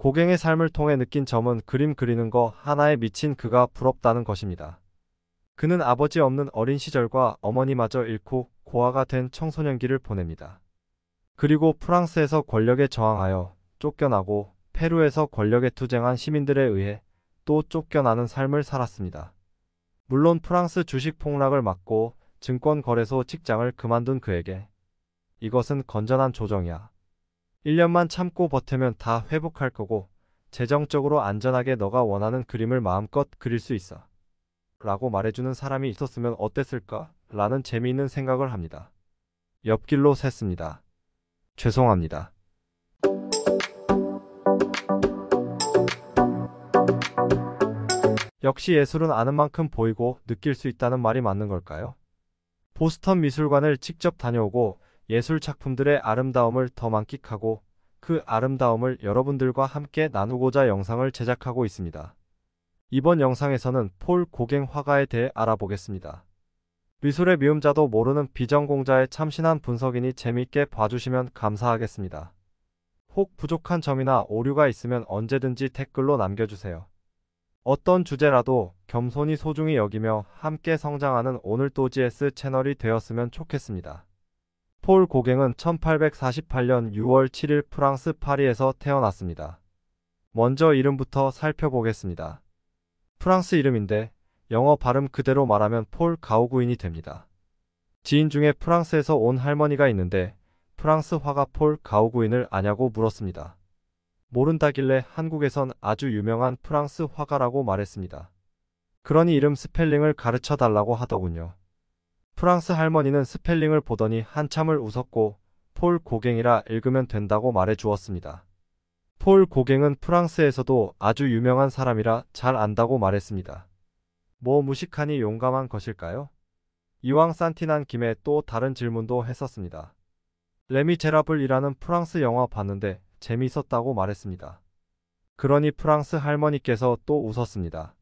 고갱의 삶을 통해 느낀 점은 그림 그리는 거 하나에 미친 그가 부럽다는 것입니다. 그는 아버지 없는 어린 시절과 어머니마저 잃고 고아가 된 청소년기를 보냅니다. 그리고 프랑스에서 권력에 저항하여 쫓겨나고 페루에서 권력에 투쟁한 시민들에 의해 또 쫓겨나는 삶을 살았습니다. 물론 프랑스 주식 폭락을 막고 증권거래소 직장을 그만둔 그에게 이것은 건전한 조정이야. 1년만 참고 버티면 다 회복할 거고 재정적으로 안전하게 너가 원하는 그림을 마음껏 그릴 수 있어. 라고 말해주는 사람이 있었으면 어땠을까? 라는 재미있는 생각을 합니다. 옆길로 샜습니다. 죄송합니다. 역시 예술은 아는 만큼 보이고 느낄 수 있다는 말이 맞는 걸까요? 보스턴 미술관을 직접 다녀오고 예술 작품들의 아름다움을 더 만끽하고 그 아름다움을 여러분들과 함께 나누고자 영상을 제작하고 있습니다. 이번 영상에서는 폴 고갱 화가에 대해 알아보겠습니다. 미술의 미음자도 모르는 비전공자의 참신한 분석이니 재미있게 봐주시면 감사하겠습니다. 혹 부족한 점이나 오류가 있으면 언제든지 댓글로 남겨주세요. 어떤 주제라도 겸손히 소중히 여기며 함께 성장하는 오늘도 GS 채널이 되었으면 좋겠습니다. 폴 고갱은 1848년 6월 7일 프랑스 파리에서 태어났습니다. 먼저 이름부터 살펴보겠습니다. 프랑스 이름인데 영어 발음 그대로 말하면 폴 가우구인이 됩니다. 지인 중에 프랑스에서 온 할머니가 있는데 프랑스 화가 폴 가우구인을 아냐고 물었습니다. 모른다길래 한국에선 아주 유명한 프랑스 화가라고 말했습니다. 그러니 이름 스펠링을 가르쳐 달라고 하더군요. 프랑스 할머니는 스펠링을 보더니 한참을 웃었고 폴 고갱이라 읽으면 된다고 말해 주었습니다. 폴 고갱은 프랑스에서도 아주 유명한 사람이라 잘 안다고 말했습니다. 뭐 무식하니 용감한 것일까요? 이왕 산티난 김에 또 다른 질문도 했었습니다. 레미제라블이라는 프랑스 영화 봤는데 재미있었다고 말했습니다. 그러니 프랑스 할머니께서 또 웃었습니다.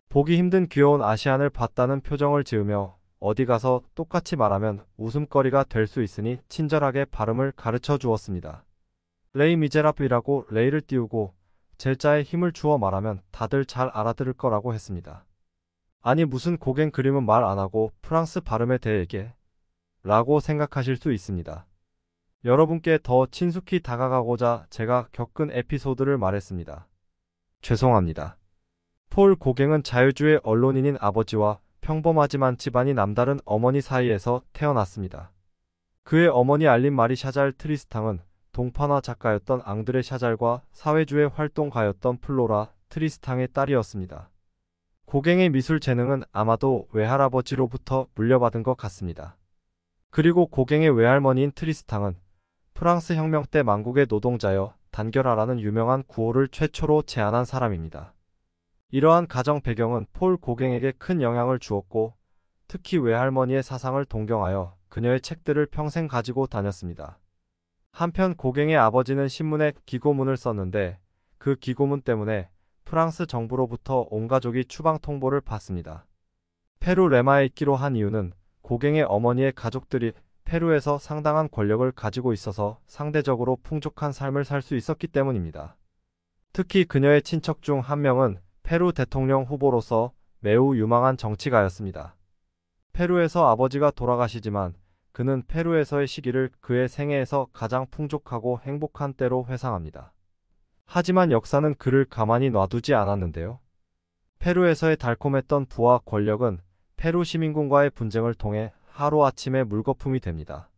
보기 힘든 귀여운 아시안을 봤다는 표정을 지으며 어디 가서 똑같이 말하면 웃음거리가 될 수 있으니 친절하게 발음을 가르쳐 주었습니다. 레이 미제라블이라고 레이를 띄우고 제자에 힘을 주어 말하면 다들 잘 알아들을 거라고 했습니다. 아니 무슨 고갱 그림은 말 안 하고 프랑스 발음에 대해 얘기해? 라고 생각하실 수 있습니다. 여러분께 더 친숙히 다가가고자 제가 겪은 에피소드를 말했습니다. 죄송합니다. 폴 고갱은 자유주의 언론인인 아버지와 평범하지만 집안이 남다른 어머니 사이에서 태어났습니다. 그의 어머니 알린 마리 샤잘 트리스탕은 동판화 작가였던 앙드레 샤잘과 사회주의 활동가였던 플로라 트리스탕의 딸이었습니다. 고갱의 미술 재능은 아마도 외할아버지로부터 물려받은 것 같습니다. 그리고 고갱의 외할머니인 트리스탕은 프랑스 혁명 때 만국의 노동자여 단결하라는 유명한 구호를 최초로 제안한 사람입니다. 이러한 가정 배경은 폴 고갱에게 큰 영향을 주었고 특히 외할머니의 사상을 동경하여 그녀의 책들을 평생 가지고 다녔습니다. 한편 고갱의 아버지는 신문에 기고문을 썼는데 그 기고문 때문에 프랑스 정부로부터 온 가족이 추방 통보를 받습니다. 페루 레마에 있기로 한 이유는 고갱의 어머니의 가족들이 페루에서 상당한 권력을 가지고 있어서 상대적으로 풍족한 삶을 살 수 있었기 때문입니다. 특히 그녀의 친척 중 한 명은 페루 대통령 후보로서 매우 유망한 정치가였습니다. 페루에서 아버지가 돌아가시지만 그는 페루에서의 시기를 그의 생애에서 가장 풍족하고 행복한 때로 회상합니다. 하지만 역사는 그를 가만히 놔두지 않았는데요. 페루에서의 달콤했던 부와 권력은 페루 시민군과의 분쟁을 통해 하루아침에 물거품이 됩니다.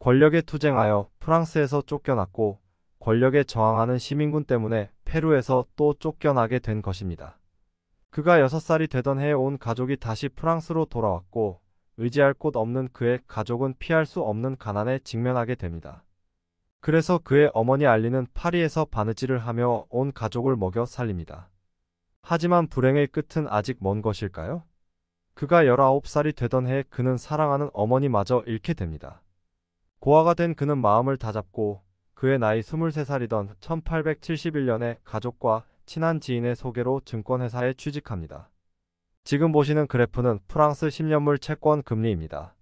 권력에 투쟁하여 프랑스에서 쫓겨났고 권력에 저항하는 시민군 때문에 페루에서 또 쫓겨나게 된 것입니다. 그가 6살이 되던 해에 온 가족이 다시 프랑스로 돌아왔고 의지할 곳 없는 그의 가족은 피할 수 없는 가난에 직면하게 됩니다. 그래서 그의 어머니 알리는 파리에서 바느질을 하며 온 가족을 먹여 살립니다. 하지만 불행의 끝은 아직 먼 것일까요? 그가 19살이 되던 해에 그는 사랑하는 어머니마저 잃게 됩니다. 고아가 된 그는 마음을 다잡고 그의 나이 23살이던 1871년에 가족과 친한 지인의 소개로 증권회사에 취직합니다. 지금 보시는 그래프는 프랑스 10년물 채권 금리입니다.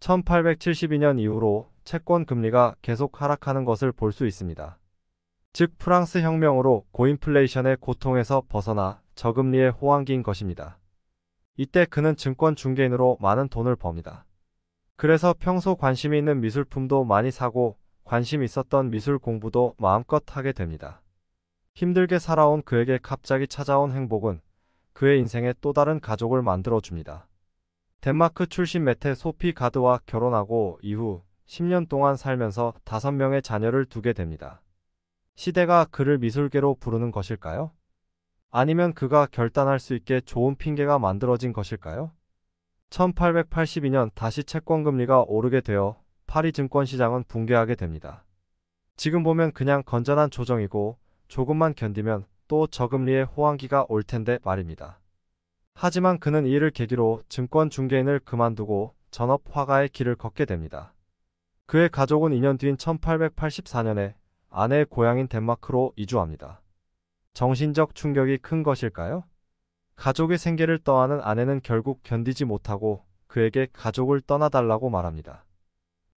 1872년 이후로 채권 금리가 계속 하락하는 것을 볼 수 있습니다. 즉 프랑스 혁명으로 고인플레이션의 고통에서 벗어나 저금리의 호황기인 것입니다. 이때 그는 증권 중개인으로 많은 돈을 법니다. 그래서 평소 관심이 있는 미술품도 많이 사고 관심 있었던 미술 공부도 마음껏 하게 됩니다. 힘들게 살아온 그에게 갑자기 찾아온 행복은 그의 인생에 또 다른 가족을 만들어줍니다. 덴마크 출신 메테 소피 가드와 결혼하고 이후 10년 동안 살면서 5명의 자녀를 두게 됩니다. 시대가 그를 미술계로 부르는 것일까요? 아니면 그가 결단할 수 있게 좋은 핑계가 만들어진 것일까요? 1882년 다시 채권금리가 오르게 되어 파리 증권시장은 붕괴하게 됩니다. 지금 보면 그냥 건전한 조정이고 조금만 견디면 또 저금리의 호황기가 올 텐데 말입니다. 하지만 그는 이를 계기로 증권 중개인을 그만두고 전업 화가의 길을 걷게 됩니다. 그의 가족은 2년 뒤인 1884년에 아내의 고향인 덴마크로 이주합니다. 정신적 충격이 큰 것일까요? 가족의 생계를 떠안은 아내는 결국 견디지 못하고 그에게 가족을 떠나달라고 말합니다.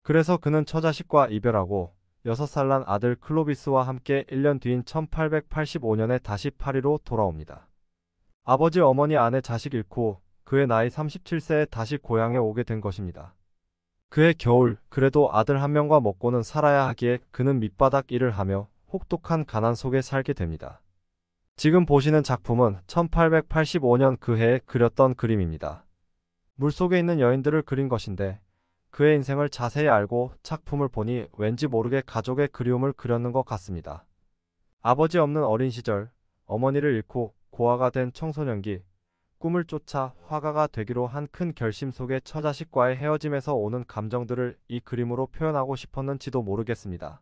그래서 그는 처자식과 이별하고 6살 난 아들 클로비스와 함께 1년 뒤인 1885년에 다시 파리로 돌아옵니다. 아버지, 어머니, 아내, 자식 잃고 그의 나이 37세에 다시 고향에 오게 된 것입니다. 그의 겨울, 그래도 아들 한 명과 먹고는 살아야 하기에 그는 밑바닥 일을 하며 혹독한 가난 속에 살게 됩니다. 지금 보시는 작품은 1885년 그 해에 그렸던 그림입니다. 물속에 있는 여인들을 그린 것인데 그의 인생을 자세히 알고 작품을 보니 왠지 모르게 가족의 그리움을 그렸는 것 같습니다. 아버지 없는 어린 시절, 어머니를 잃고 고아가 된 청소년기, 꿈을 쫓아 화가가 되기로 한 큰 결심 속에 처자식과의 헤어짐에서 오는 감정들을 이 그림으로 표현하고 싶었는지도 모르겠습니다.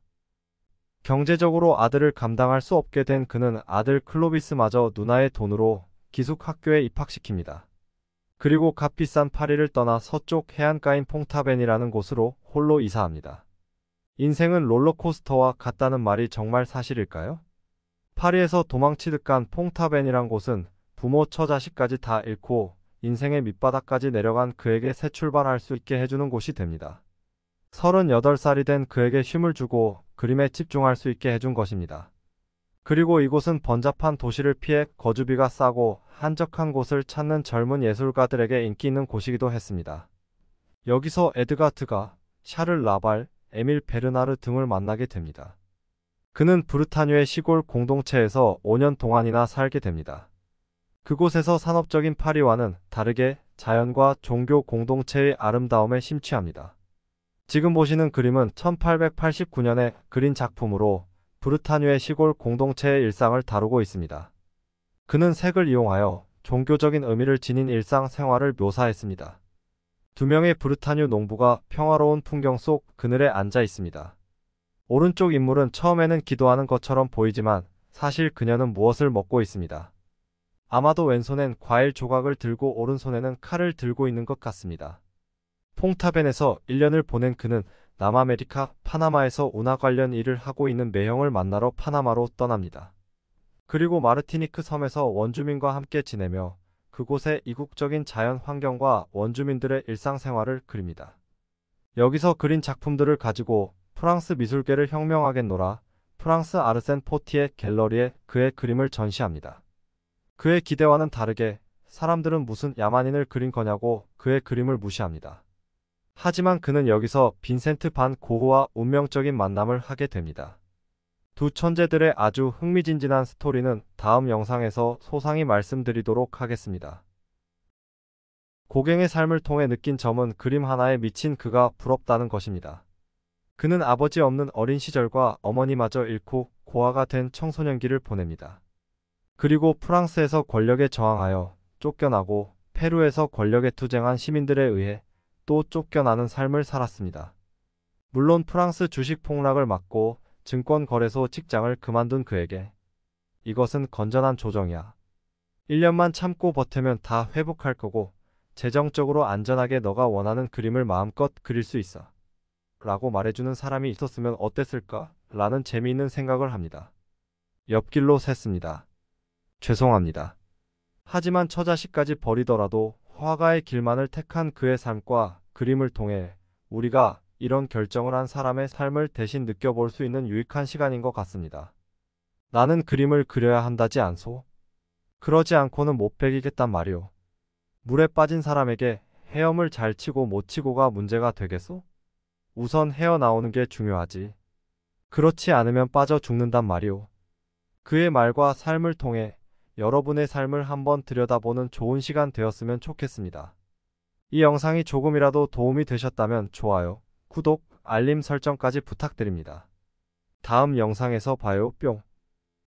경제적으로 아들을 감당할 수 없게 된 그는 아들 클로비스마저 누나의 돈으로 기숙학교에 입학시킵니다. 그리고 값비싼 파리를 떠나 서쪽 해안가인 퐁타벤이라는 곳으로 홀로 이사합니다. 인생은 롤러코스터와 같다는 말이 정말 사실일까요? 파리에서 도망치듯 간 퐁타벤이란 곳은 부모 처자식까지 다 잃고 인생의 밑바닥까지 내려간 그에게 새 출발할 수 있게 해주는 곳이 됩니다. 38살이 된 그에게 쉼을 주고 그림에 집중할 수 있게 해준 것입니다. 그리고 이곳은 번잡한 도시를 피해 거주비가 싸고 한적한 곳을 찾는 젊은 예술가들에게 인기 있는 곳이기도 했습니다. 여기서 에드가 드가, 샤를 라발, 에밀 베르나르 등을 만나게 됩니다. 그는 브르타뉴의 시골 공동체에서 5년 동안이나 살게 됩니다. 그곳에서 산업적인 파리와는 다르게 자연과 종교 공동체의 아름다움에 심취합니다. 지금 보시는 그림은 1889년에 그린 작품으로 브르타뉴의 시골 공동체의 일상을 다루고 있습니다. 그는 색을 이용하여 종교적인 의미를 지닌 일상 생활을 묘사했습니다. 2명의 브르타뉴 농부가 평화로운 풍경 속 그늘에 앉아 있습니다. 오른쪽 인물은 처음에는 기도하는 것처럼 보이지만 사실 그녀는 무엇을 먹고 있습니다. 아마도 왼손엔 과일 조각을 들고 오른손에는 칼을 들고 있는 것 같습니다. 퐁타벤에서 1년을 보낸 그는 남아메리카 파나마에서 운하 관련 일을 하고 있는 매형을 만나러 파나마로 떠납니다. 그리고 마르티니크 섬에서 원주민과 함께 지내며 그곳의 이국적인 자연 환경과 원주민들의 일상생활을 그립니다. 여기서 그린 작품들을 가지고 프랑스 미술계를 혁명하겠노라 프랑스 아르센 포티의 갤러리에 그의 그림을 전시합니다. 그의 기대와는 다르게 사람들은 무슨 야만인을 그린 거냐고 그의 그림을 무시합니다. 하지만 그는 여기서 빈센트 반 고흐와 운명적인 만남을 하게 됩니다. 두 천재들의 아주 흥미진진한 스토리는 다음 영상에서 소상히 말씀드리도록 하겠습니다. 고갱의 삶을 통해 느낀 점은 그림 하나에 미친 그가 부럽다는 것입니다. 그는 아버지 없는 어린 시절과 어머니마저 잃고 고아가 된 청소년기를 보냅니다. 그리고 프랑스에서 권력에 저항하여 쫓겨나고 페루에서 권력에 투쟁한 시민들에 의해 또 쫓겨나는 삶을 살았습니다. 물론 프랑스 주식 폭락을 막고 증권거래소 직장을 그만둔 그에게 이것은 건전한 조정이야. 1년만 참고 버티면 다 회복할 거고 재정적으로 안전하게 너가 원하는 그림을 마음껏 그릴 수 있어. 라고 말해주는 사람이 있었으면 어땠을까? 라는 재미있는 생각을 합니다. 옆길로 샜습니다. 죄송합니다. 하지만 처자식까지 버리더라도 화가의 길만을 택한 그의 삶과 그림을 통해 우리가 이런 결정을 한 사람의 삶을 대신 느껴볼 수 있는 유익한 시간인 것 같습니다. 나는 그림을 그려야 한다지 않소? 그러지 않고는 못 베기겠단 말이오. 물에 빠진 사람에게 헤엄을 잘 치고 못 치고가 문제가 되겠소? 우선 헤어나오는 게 중요하지. 그렇지 않으면 빠져 죽는단 말이오. 그의 말과 삶을 통해 여러분의 삶을 한번 들여다보는 좋은 시간 되었으면 좋겠습니다. 이 영상이 조금이라도 도움이 되셨다면 좋아요, 구독, 알림 설정까지 부탁드립니다. 다음 영상에서 봐요. 뿅.